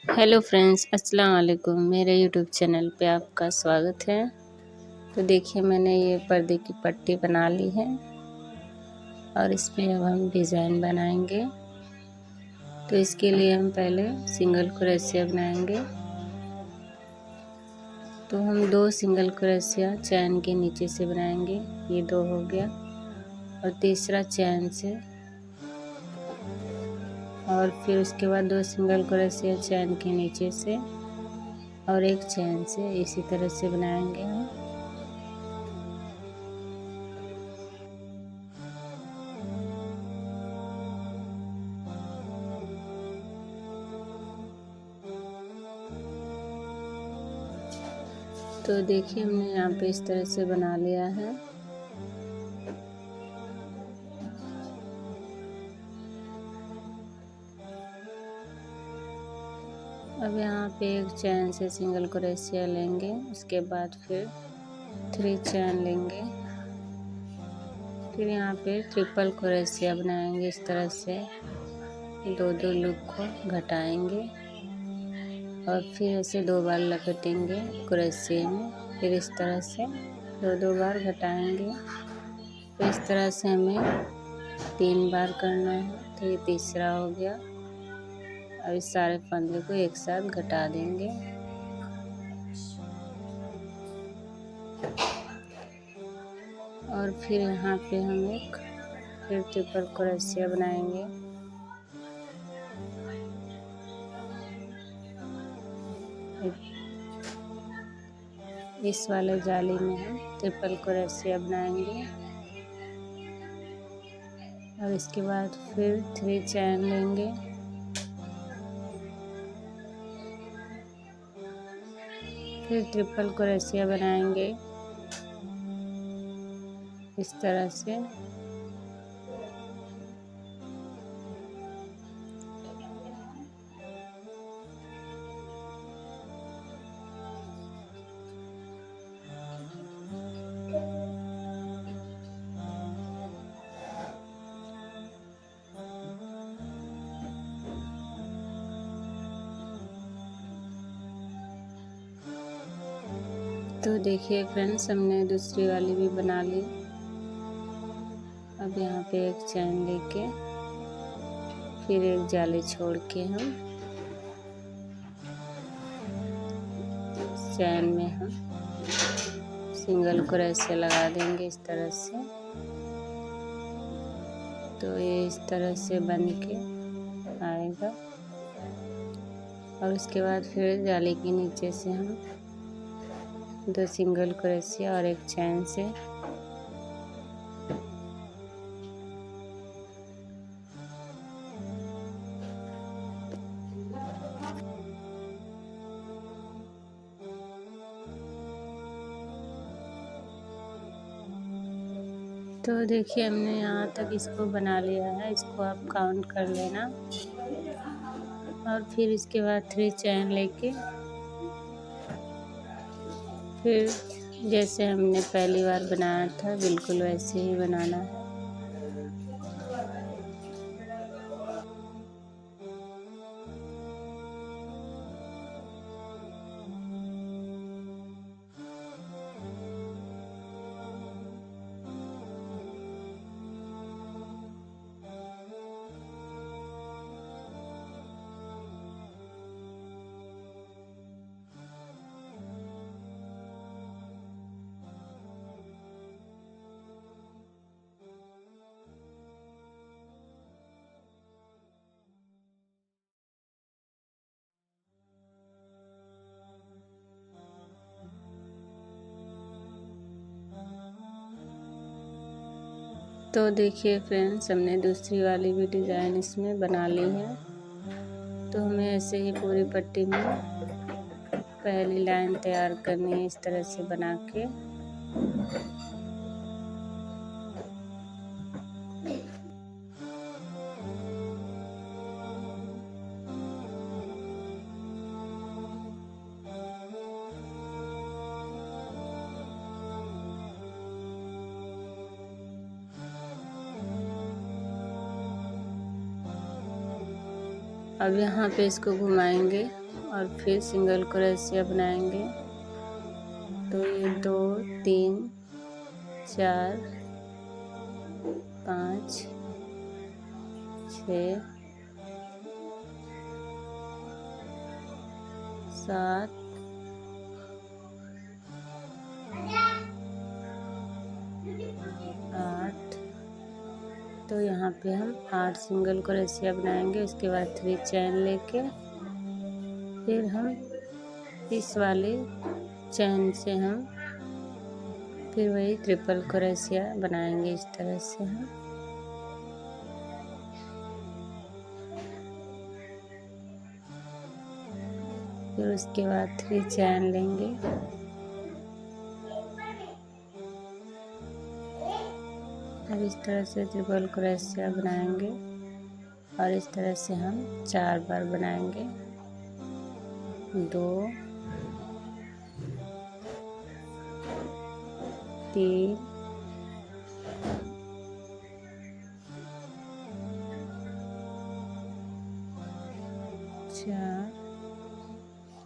Hello friends, अस्सलाम वालेकुम। मेरे यूट्यूब चैनल पे आपका स्वागत है। तो देखिए, मैंने ये पर्दे की पट्टी बना ली है और इसमें अब हम डिज़ाइन बनाएंगे। तो इसके लिए हम पहले सिंगल क्रोशिया बनाएंगे। तो हम 2 सिंगल क्रोशिया चैन के नीचे से बनाएंगे। ये 2 हो गया और तीसरा चैन से, और फिर उसके बाद 2 सिंगल क्रोशिया चैन के नीचे से और एक चैन से, इसी तरह से बनाएंगे हम। तो देखिए, हमने यहाँ पे इस तरह से बना लिया है। अब यहाँ पे एक चैन से सिंगल क्रोशिया लेंगे, उसके बाद फिर 3 चैन लेंगे, फिर यहाँ पे ट्रिपल क्रोशिया बनाएंगे। इस तरह से 2-2 लूप को घटाएंगे और फिर ऐसे 2 बार लपेटेंगे क्रोशिया में। फिर इस तरह से 2-2 बार घटाएंगे। तो इस तरह से हमें 3 बार करना है। तो ये तीसरा हो गया। अब इस सारे फंदे को एक साथ घटा देंगे। और फिर यहाँ पे हम फिर ट्रिपल क्रोशिया बनाएंगे। इस वाले जाली में हम ट्रिपल क्रोशिया बनाएंगे और इसके बाद फिर 3 चैन लेंगे। फिर ट्रिपल क्रोशिया बनाएंगे इस तरह से। तो देखिए फ्रेंड्स, हमने दूसरी वाली भी बना ली। अब यहाँ पे एक चैन लेके फिर एक जाली छोड़ के हम चैन में हम सिंगल क्रोशिया लगा देंगे इस तरह से। तो ये इस तरह से बन के आएगा। और उसके बाद फिर जाली के नीचे से हम 2 सिंगल क्रोशिया और एक चैन से तो देखिए, हमने यहाँ तक इसको बना लिया है। इसको आप काउंट कर लेना। और फिर इसके बाद 3 चैन लेके फिर जैसे हमने पहली बार बनाया था बिल्कुल वैसे ही बनाना है। तो देखिए फ्रेंड्स, हमने दूसरी वाली भी डिज़ाइन इसमें बना ली है। तो हमें ऐसे ही पूरी पट्टी में पहली लाइन तैयार करनी है, इस तरह से बना के। अब यहाँ पे इसको घुमाएंगे और फिर सिंगल क्रोशिया बनाएंगे। तो ये 2 3 4 5 6 7 8। तो यहाँ पे हम 8 सिंगल क्रोशिया बनाएंगे। उसके बाद 3 चैन लेके फिर हम इस वाले चैन से हम फिर वही ट्रिपल क्रोशिया बनाएंगे। इस तरह से हम फिर उसके बाद 3 चैन लेंगे। अब इस तरह से ट्रिपल क्रोशिया बनाएंगे और इस तरह से हम 4 बार बनाएंगे। 2 3 4।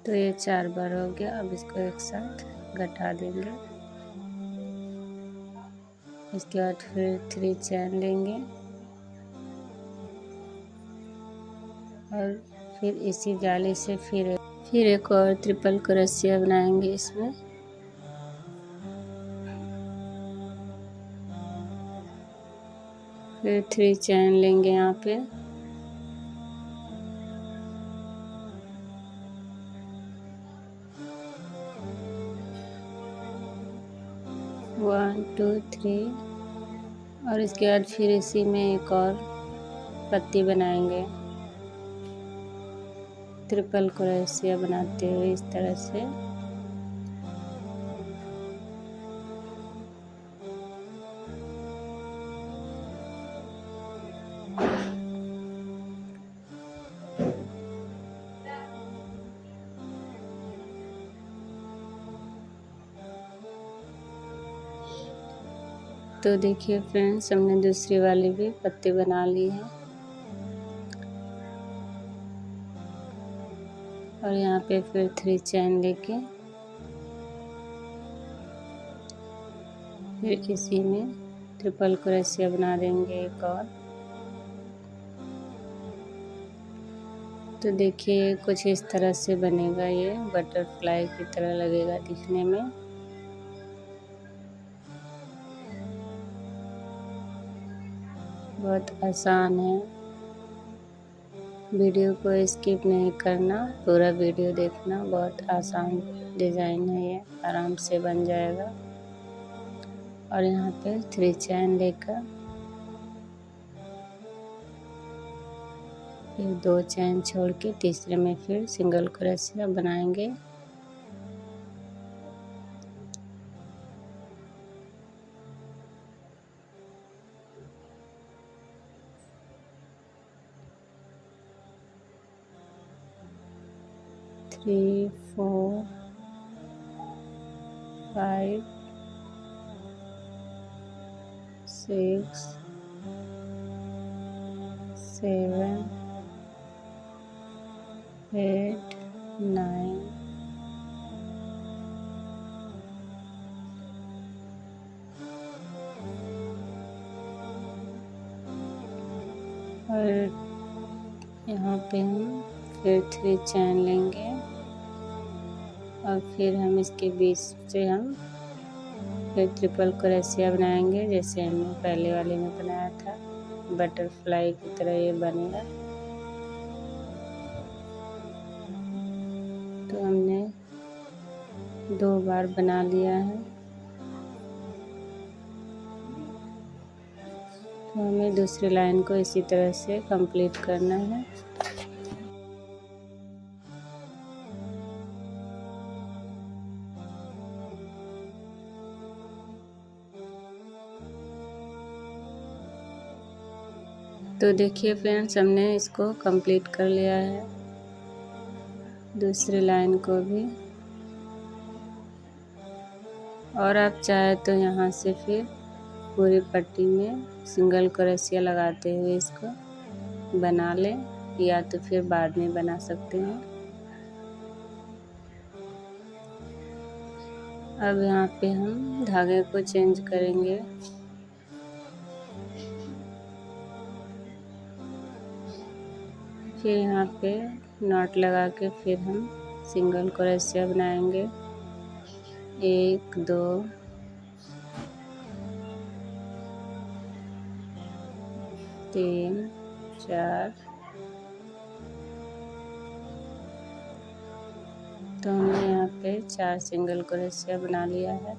तो ये 4 बार हो गया। अब इसको एक साथ घटा देंगे। इसके बाद फिर 3 चैन लेंगे और फिर इसी जाली से फिर एक और ट्रिपल क्रोशिया बनाएंगे इसमें। फिर 3 चैन लेंगे यहाँ पे। वन टू 3 और इसके बाद फिर इसी में एक और पत्ती बनाएंगे ट्रिपल क्रोशिया बनाते हुए इस तरह से। तो देखिए फ्रेंड्स, हमने दूसरी वाली भी पत्ती बना ली है और यहाँ पे फिर 3 चैन लेके फिर इसी में ट्रिपल क्रोशिया बना देंगे एक और। तो देखिए कुछ इस तरह से बनेगा। ये बटरफ्लाई की तरह लगेगा दिखने में। बहुत आसान है। वीडियो को स्किप नहीं करना, पूरा वीडियो देखना। बहुत आसान डिज़ाइन है, ये आराम से बन जाएगा। और यहाँ पे 3 चैन लेकर फिर 2 चैन छोड़ के तीसरे में फिर सिंगल क्रोशिया बनाएंगे। थ्री 4 5 6 7 8 9 और यहाँ पे हम फिर 3 चैन लेंगे और फिर हम इसके बीच से हम फिर ट्रिपल क्रोशिया बनाएंगे जैसे हमने पहले वाले में बनाया था। बटरफ्लाई की तरह ये बनेगा। तो हमने 2 बार बना लिया है। तो हमें दूसरी लाइन को इसी तरह से कंप्लीट करना है। तो देखिए फ्रेंड्स, हमने इसको कंप्लीट कर लिया है, दूसरी लाइन को भी। और आप चाहे तो यहाँ से फिर पूरी पट्टी में सिंगल क्रोशिया लगाते हुए इसको बना लें, या तो फिर बाद में बना सकते हैं। अब यहाँ पे हम धागे को चेंज करेंगे। फिर यहाँ पे नॉट लगा के फिर हम सिंगल क्रोशिया बनाएंगे। 1 2 3 4। तो हमने यहाँ पे 4 सिंगल क्रोशिया बना लिया है।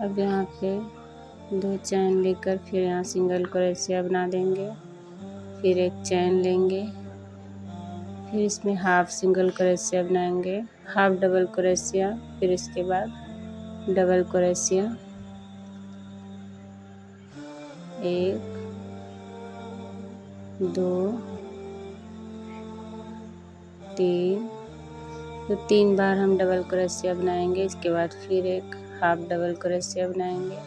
अब यहाँ पे 2 चैन लेकर फिर यहाँ सिंगल क्रोशिया बना देंगे। फिर एक चैन लेंगे, फिर इसमें हाफ सिंगल क्रोशिया बनाएंगे, हाफ डबल क्रोशिया, फिर इसके बाद डबल क्रोशिया। 1 2 3। तो 3 बार हम डबल क्रोशिया बनाएंगे। इसके बाद फिर एक हाफ डबल क्रोशिया बनाएंगे,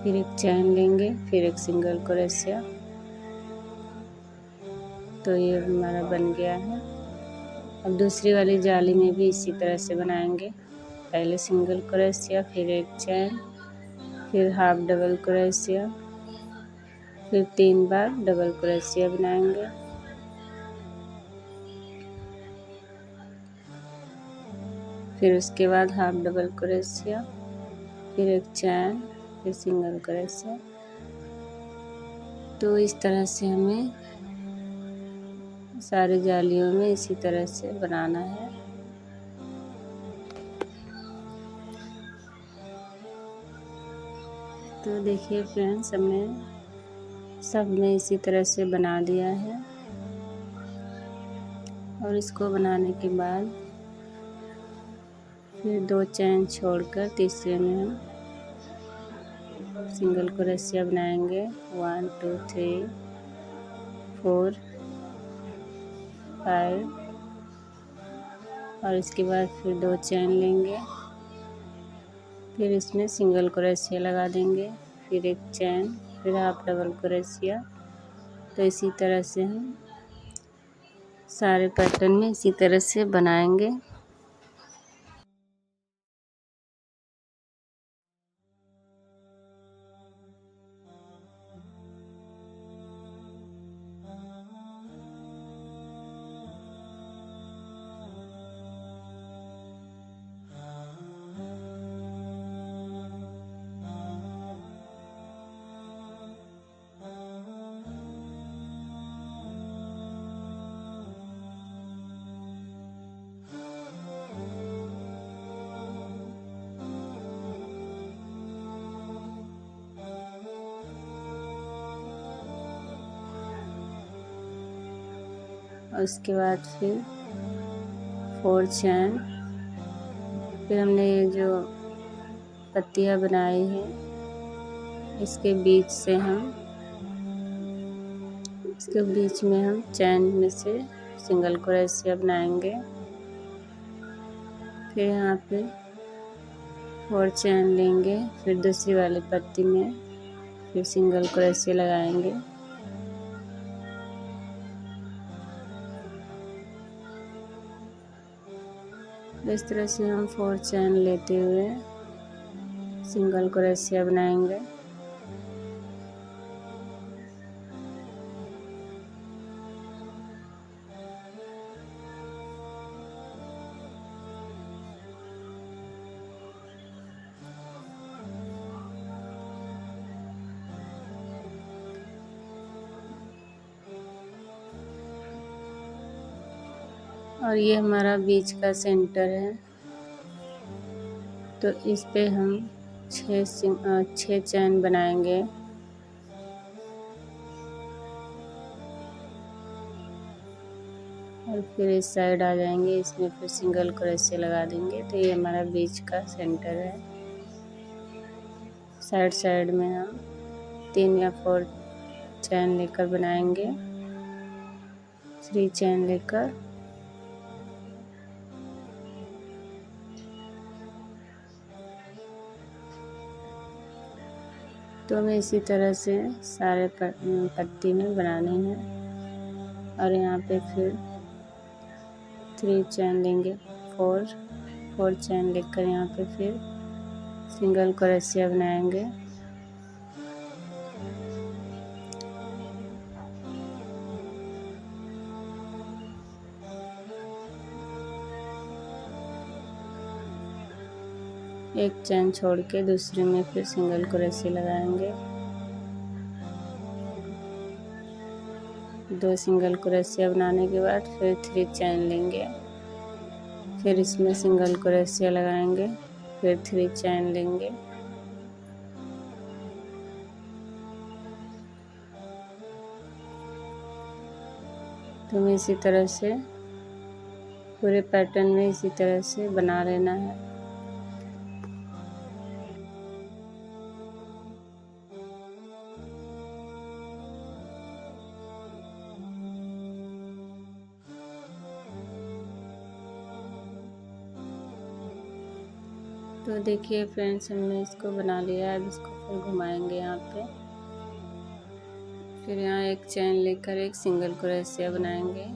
फिर एक चैन लेंगे, फिर एक सिंगल क्रोशिया। तो ये हमारा बन गया है। अब दूसरी वाली जाली में भी इसी तरह से बनाएंगे। पहले सिंगल क्रोशिया, फिर एक चैन, फिर हाफ डबल क्रोशिया, फिर 3 बार डबल क्रोशिया बनाएंगे। फिर उसके बाद हाफ डबल क्रोशिया, फिर एक चैन, फिर सिंगल क्रोशिया। तो इस तरह से हमें सारी जालियों में इसी तरह से बनाना है। तो देखिए फ्रेंड्स, हमने सब में इसी तरह से बना दिया है। और इसको बनाने के बाद फिर 2 चैन छोड़कर तीसरे में हम सिंगल क्रोशिया बनाएंगे। 1 2 3 4 5। और इसके बाद फिर 2 चैन लेंगे, फिर इसमें सिंगल क्रोशिया लगा देंगे, फिर एक चैन, फिर हाफ डबल क्रोशिया। तो इसी तरह से हम सारे पैटर्न में इसी तरह से बनाएंगे। और उसके बाद फिर 4 चैन। फिर हमने ये जो पत्तियाँ बनाई हैं इसके बीच में हम चैन में से सिंगल क्रोशिया बनाएंगे। फिर यहाँ पे 4 चैन लेंगे, फिर दूसरी वाली पत्ती में फिर सिंगल क्रोशिया लगाएंगे। इस तरह से हम 4 चैन लेते हुए सिंगल क्रोशिया बनाएंगे। और ये हमारा बीच का सेंटर है। तो इस पे हम 6 चैन बनाएंगे। और फिर इस साइड आ जाएंगे, इसमें फिर सिंगल क्रोशिया लगा देंगे। तो ये हमारा बीच का सेंटर है। साइड में हम 3 या 4 चैन लेकर बनाएंगे, 3 चैन लेकर। तो हमें इसी तरह से सारे पत्ती में बनाने हैं। और यहाँ पे फिर 3 चैन लेंगे, 4 चैन लेकर यहाँ पे फिर सिंगल क्रोशिया बनाएंगे। एक चैन छोड़ के दूसरे में फिर सिंगल क्रोशिया लगाएंगे। 2 सिंगल क्रोशिया बनाने के बाद फिर 3 चैन लेंगे, फिर इसमें सिंगल क्रोशिया लगाएंगे, फिर 3 चैन लेंगे। तो हमें इसी तरह से पूरे पैटर्न में इसी तरह से बना लेना है। तो देखिए फ्रेंड्स, हमने इसको बना लिया है। अब इसको फिर घुमाएंगे यहाँ पे, फिर यहाँ एक चैन लेकर एक सिंगल क्रोशिया बनाएंगे।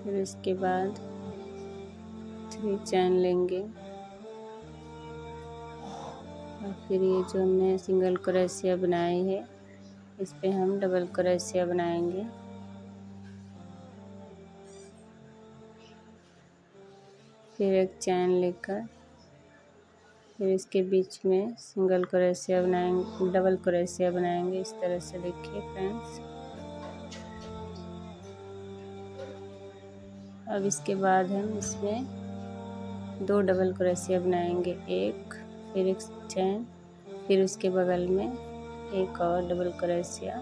फिर इसके बाद 3 चैन लेंगे और फिर ये जो हमने सिंगल क्रोशिया बनाई है इस पे हम डबल क्रोशिया बनाएंगे। फिर एक चैन लेकर फिर इसके बीच में सिंगल क्रोशिया बनाएंगे, डबल क्रोशिया बनाएंगे। इस तरह से देखिए फ्रेंड्स। अब इसके बाद हम इसमें 2 डबल क्रोशिया बनाएंगे, एक फिर एक चैन, फिर उसके बगल में एक और डबल क्रोशिया,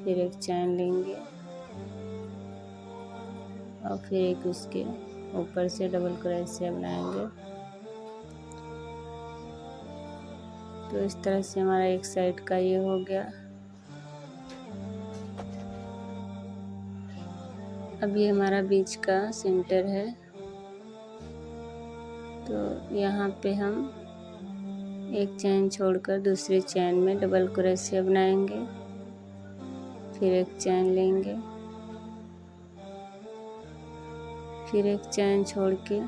फिर एक चैन लेंगे और फिर एक उसके ऊपर से डबल क्रोशिया बनाएंगे। तो इस तरह से हमारा एक साइड का ये हो गया। अब ये हमारा बीच का सेंटर है, तो यहाँ पे हम एक चैन छोड़कर दूसरी चैन में डबल क्रोशिया बनाएंगे, फिर एक चैन लेंगे, फिर एक चैन छोड़ के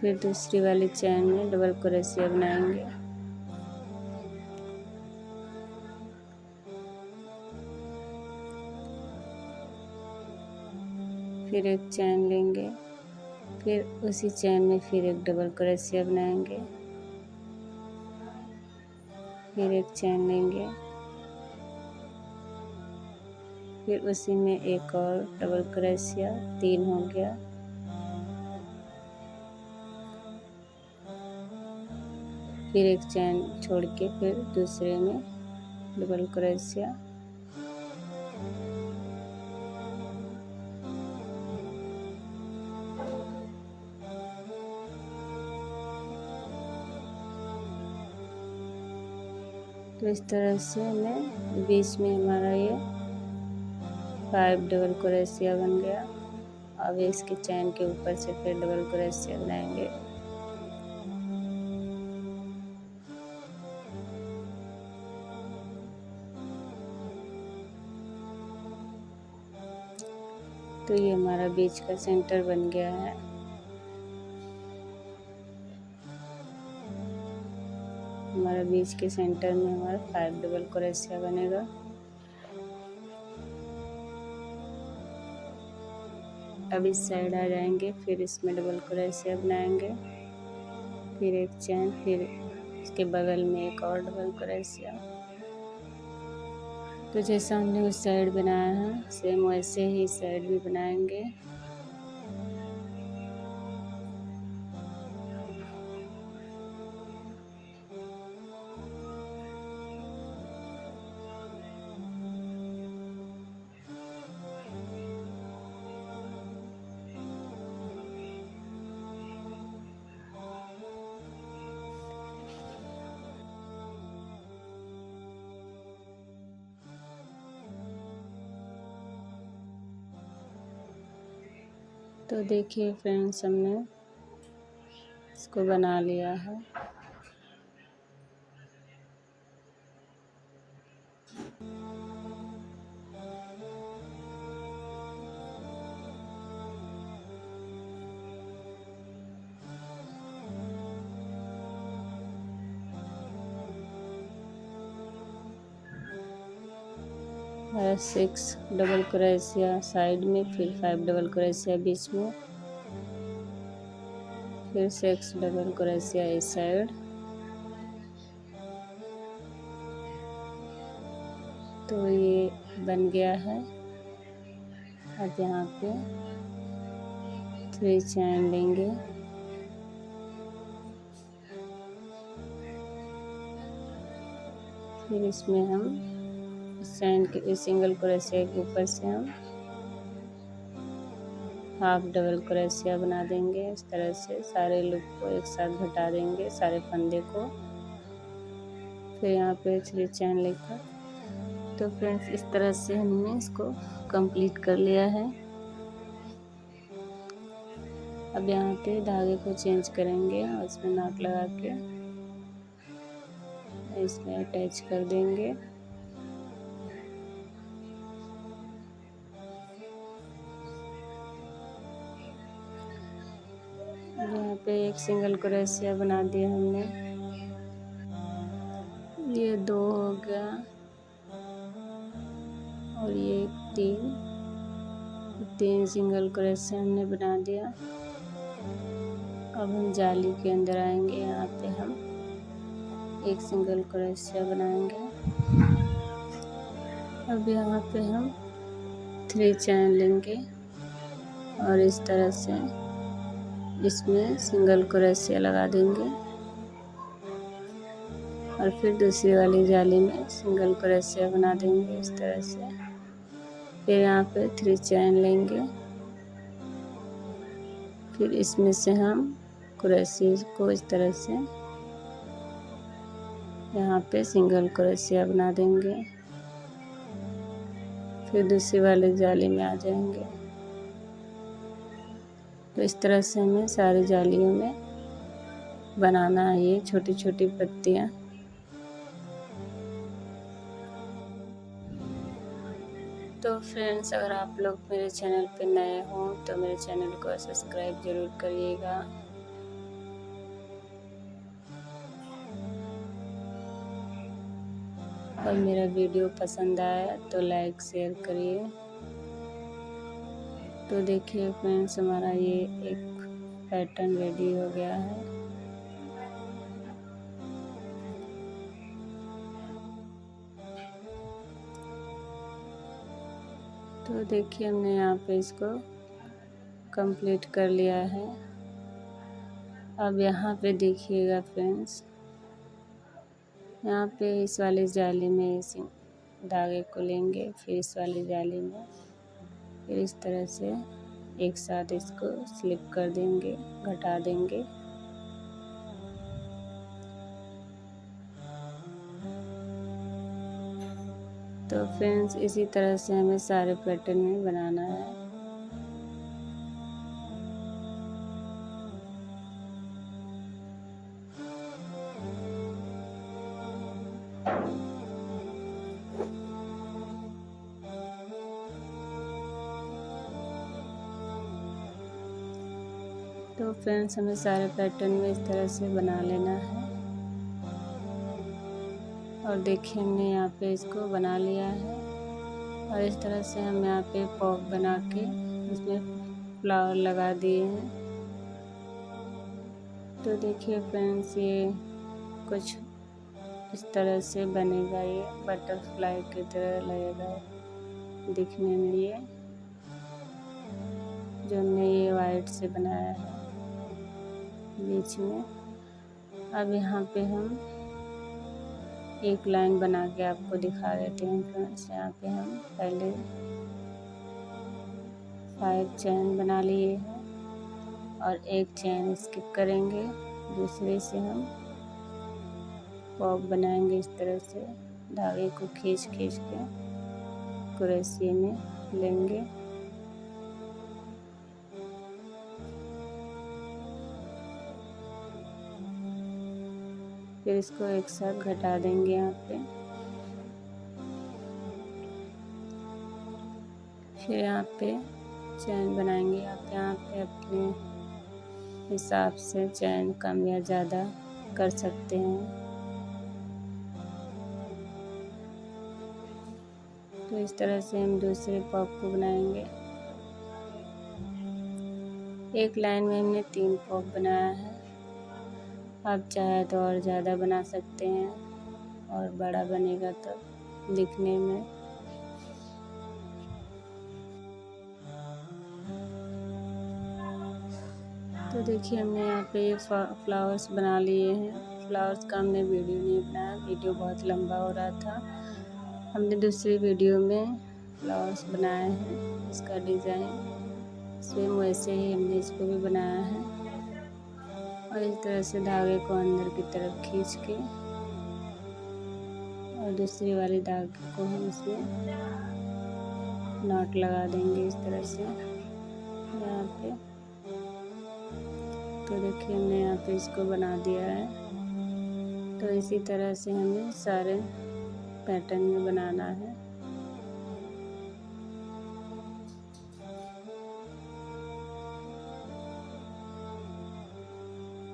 फिर दूसरी वाली चैन में डबल क्रोशिया बनाएंगे। फिर एक चैन लेंगे, फिर उसी चैन में फिर एक डबल क्रोशिया बनाएंगे, फिर एक चैन लेंगे, फिर उसी में एक और डबल क्रोशिया, 3 हो गया। फिर एक चैन छोड़ के फिर दूसरे में डबल क्रोशिया, तो इस तरह से हमें बीच में हमारा ये 5 डबल क्रोशिया बन गया। अब इसके चैन के ऊपर से फिर डबल क्रोशिया बनाएंगे। तो ये हमारा बीच का सेंटर बन गया है। हमारा बीच के सेंटर में हमारा 5 डबल क्रोशिया बनेगा। अब इस साइड आ जाएंगे, फिर इसमें डबल क्रोशिया बनाएंगे, फिर एक चैन, फिर इसके बगल में एक और डबल क्रोशिया। तो जैसा हमने उस साइड बनाया है सेम वैसे ही इस साइड भी बनाएंगे। तो देखिए फ्रेंड्स, हमने इसको बना लिया है। और 6 डबल क्रोशिया साइड में, फिर 5 डबल क्रोशिया बीच में, फिर 6 डबल क्रोशिया इस साइड। तो ये बन गया है। अब यहाँ पे 3 चैन लेंगे, फिर इसमें हम चैन के सिंगल क्रोशिया के ऊपर से हम हाफ डबल क्रोशिया बना देंगे। इस तरह से सारे लूप को एक साथ घटा देंगे, सारे फंदे को। फिर यहाँ पे 3 चैन लेकर, तो फ्रेंड्स इस तरह से हमने इसको कंप्लीट कर लिया है। अब यहाँ पे धागे को चेंज करेंगे और इसमें नॉट लगा के इसमें अटैच कर देंगे। यहाँ पे एक सिंगल क्रोशिया बना दिया हमने, ये 2 हो गया और ये 3 सिंगल क्रोशिया हमने बना दिया। अब हम जाली के अंदर आएंगे, यहाँ पे हम एक सिंगल क्रोशिया बनाएंगे। अब यहाँ पे हम 3 चैन लेंगे और इस तरह से इसमें सिंगल क्रोशिया लगा देंगे और फिर दूसरी वाली जाली में सिंगल क्रोशिया बना देंगे इस तरह से। फिर यहाँ पे 3 चैन लेंगे, फिर इसमें से हम क्रोशिया को इस तरह से यहाँ पे सिंगल क्रोशिया बना देंगे, फिर दूसरी वाली जाली में आ जाएंगे। तो इस तरह से हमें सारी जालियों में बनाना है ये छोटी छोटी पत्तियाँ। तो फ्रेंड्स, अगर आप लोग मेरे चैनल पे नए हों तो मेरे चैनल को सब्सक्राइब ज़रूर करिएगा। और मेरा वीडियो पसंद आया तो लाइक शेयर करिए। तो देखिए फ्रेंड्स, हमारा ये एक पैटर्न रेडी हो गया है। तो देखिए हमने यहाँ पे इसको कंप्लीट कर लिया है। अब यहाँ पे देखिएगा फ्रेंड्स, यहाँ पे इस वाली जाली में इस धागे को लेंगे, फिर इस वाली जाली में, फिर इस तरह से एक साथ इसको स्लिप कर देंगे, घटा देंगे। तो फ्रेंड्स, इसी तरह से हमें सारे पैटर्न में बनाना है। तो फ्रेंड्स, हमें सारे पैटर्न में इस तरह से बना लेना है। और देखिए हमने यहाँ पे इसको बना लिया है और इस तरह से हम यहाँ पे पॉप बना के इसमें फ्लावर लगा दिए हैं। तो देखिए फ्रेंड्स, ये कुछ इस तरह से बनेगा, ये बटरफ्लाई की तरह लगेगा दिखने में, ये जो हमने ये वाइट से बनाया है बीच में। अब यहाँ पे हम एक लाइन बना के आपको दिखा देते हैं फ्रेंड्स। यहाँ पे हम पहले 5 चैन बना लिए हैं और एक चैन स्किप करेंगे, दूसरे से हम पॉप बनाएंगे इस तरह से। धागे को खींच के क्रोशिया में लेंगे फिर इसको एक साथ घटा देंगे यहाँ पे। फिर यहाँ पे चैन बनाएंगे। आप यहाँ पे अपने हिसाब से चैन कम या ज़्यादा कर सकते हैं। तो इस तरह से हम दूसरे पॉप को बनाएंगे। एक लाइन में हमने 3 पॉप बनाया है। आप चाहे तो और ज़्यादा बना सकते हैं और बड़ा बनेगा तो दिखने में। तो देखिए हमने यहाँ पे फ्लावर्स बना लिए हैं। फ्लावर्स का हमने वीडियो नहीं बनाया, वीडियो बहुत लंबा हो रहा था। हमने दूसरी वीडियो में फ्लावर्स बनाए हैं। इसका डिज़ाइन सेम वैसे ही हमने इसको भी बनाया है। और इस तरह से धागे को अंदर की तरफ खींच के और दूसरी वाली धागे को हम इसमें नॉट लगा देंगे इस तरह से यहाँ पे। तो देखिए हमने यहाँ पे इसको बना दिया है। तो इसी तरह से हमें सारे पैटर्न में बनाना है।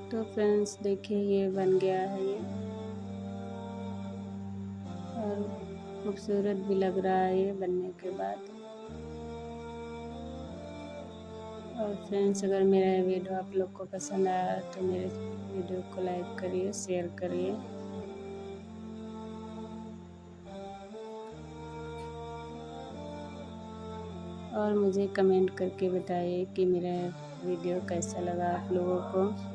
तो फ्रेंड्स देखिए ये बन गया है ये, और खूबसूरत भी लग रहा है ये बनने के बाद। और फ्रेंड्स अगर मेरा ये वीडियो आप लोग को पसंद आया तो मेरे वीडियो को लाइक करिए, शेयर करिए। और मुझे कमेंट करके बताइए कि मेरा वीडियो कैसा लगा आप लोगों को।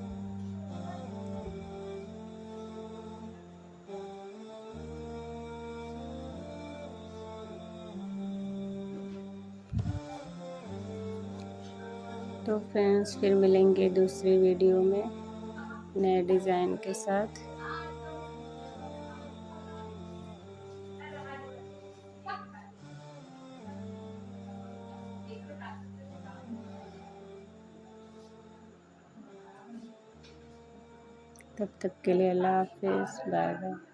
तो फ्रेंड्स फिर मिलेंगे दूसरी वीडियो में नए डिज़ाइन के साथ। तब तक के लिए अल्लाह हाफिज़, बाय बाय।